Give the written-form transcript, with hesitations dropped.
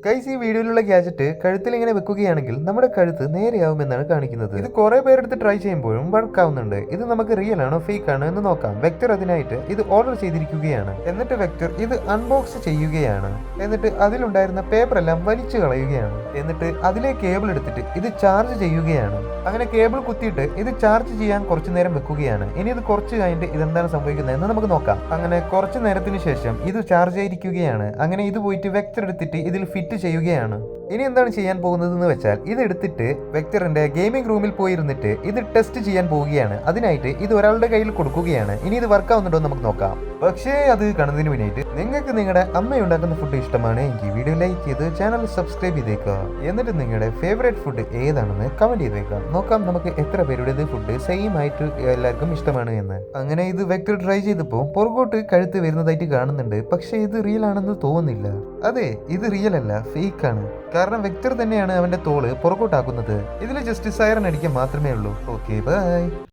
Guys, ഈ വീഡിയോയിലുള്ള gadget കഴുത്തിൽ ഇങ്ങനെ വെക്കുകയാണെങ്കിൽ നമ്മുടെ കഴുത്ത് നേരെയാവുമെന്നാണ് കാണിക്കുന്നത്. ഇത് കുറെ പേരെടുത്ത് ട്രൈ ചെയ്യുമ്പോഴും വർക്ക് ആവുന്നുണ്ട്. ഇത് നമുക്ക് റിയൽ ആണോ ഫേക്ക് ആണോ എന്ന് നോക്കാം. വെക്ടർ അതിനായിട്ട് ഇത് ഓർഡർ ചെയ്തിരിക്കുകയാണ്. എന്നിട്ട് വെക്ടർ ഇത് അൺബോക്സ് ചെയ്യുകയാണ്. എന്നിട്ട് അതിലുണ്ടായിരുന്ന പേപ്പർ എല്ലാം വലിച്ചു കളയുകയാണ്. എന്നിട്ട് അതിലെ കേബിൾ എടുത്തിട്ട് ഇത് ചാർജ് ചെയ്യുകയാണ്. അങ്ങനെ കേബിൾ കുത്തിയിട്ട് ഇത് ചാർജ് ചെയ്യാൻ കുറച്ചു നേരം വെക്കുകയാണ്. ഇനി ഇത് കുറച്ച് കഴിഞ്ഞിട്ട് ഇതെന്താണ് സംഭവിക്കുന്നത് എന്ന് നമുക്ക് നോക്കാം. അങ്ങനെ കുറച്ചു നേരത്തിന് ശേഷം ഇത് ചാർജ് ആയിരിക്കുകയാണ്. അങ്ങനെ ഇത് പോയിട്ട് വെക്ടർ എടുത്തിട്ട് ഇതിൽ ഫിറ്റ് ചെയ്യുകയാണ്. ഇനി എന്താണ് ചെയ്യാൻ പോകുന്നത് എന്ന് വെച്ചാൽ ഇത് എടുത്തിട്ട് വെക്ടറിന്റെ ഗെയിമിംഗ് റൂമിൽ പോയിരുന്നിട്ട് ഇത് ടെസ്റ്റ് ചെയ്യാൻ പോവുകയാണ്. അതിനായിട്ട് ഇത് ഒരാളുടെ കയ്യിൽ കൊടുക്കുകയാണ്. ഇനി ഇത് വർക്ക് ആവുന്നുണ്ടോ നമുക്ക് നോക്കാം. പക്ഷേ അത് കാണുന്നതിന് മുന്നായിട്ട് നിങ്ങൾക്ക് നിങ്ങളുടെ അമ്മ ഉണ്ടാക്കുന്ന ഫുഡ് ഇഷ്ടമാണ് എങ്കിൽ വീഡിയോ ലൈക്ക് ചെയ്ത് ചാനൽ സബ്സ്ക്രൈബ് ചെയ്തേക്കുക. എന്നിട്ട് നിങ്ങളുടെ ഫേവറേറ്റ് ഫുഡ് ഏതാണെന്ന് കമന്റ് ചെയ്തേക്കാം. നോക്കാം നമുക്ക് എത്ര പേരുടേത് ഫുഡ് സെയിം ആയിട്ട് എല്ലാവർക്കും ഇഷ്ടമാണ് എന്ന്. അങ്ങനെ ഇത് വെക്ടർ ട്രൈ ചെയ്തപ്പോൾ പുറകോട്ട് കഴുത്ത് വരുന്നതായിട്ട് കാണുന്നുണ്ട്. പക്ഷേ ഇത് റിയൽ ആണെന്ന് തോന്നുന്നില്ല. അതെ, ഇത് റിയൽ അല്ല, ഫേക്ക് ആണ്. കാരണം വെക്ടർ തന്നെയാണ് അവന്റെ തോള് പുറകോട്ടാക്കുന്നത്. ഇതിൽ ജസ്റ്റ് സൈറൻ അടിക്കാൻ മാത്രമേ ഉള്ളൂ. Okay, by.